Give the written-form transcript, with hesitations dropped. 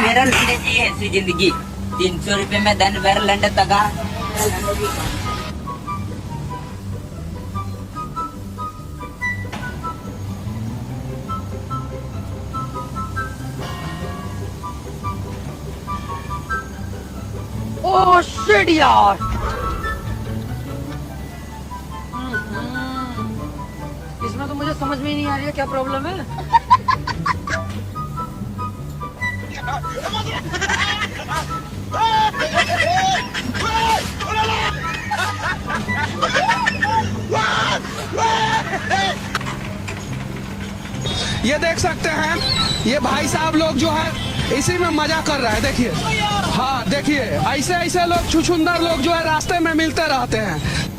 मेरा लंडे जी ऐसी जिंदगी 300 रुपए में धन भर लंड तगा। ओह शिट यार। इसमें तो मुझे समझ में ही नहीं आ रही है क्या प्रॉब्लम है। ये देख सकते हैं, ये भाई साहब लोग जो है इसी में मजा कर रहा है। देखिए, हाँ देखिए, ऐसे ऐसे लोग छुछुंदर लोग जो है रास्ते में मिलते रहते हैं।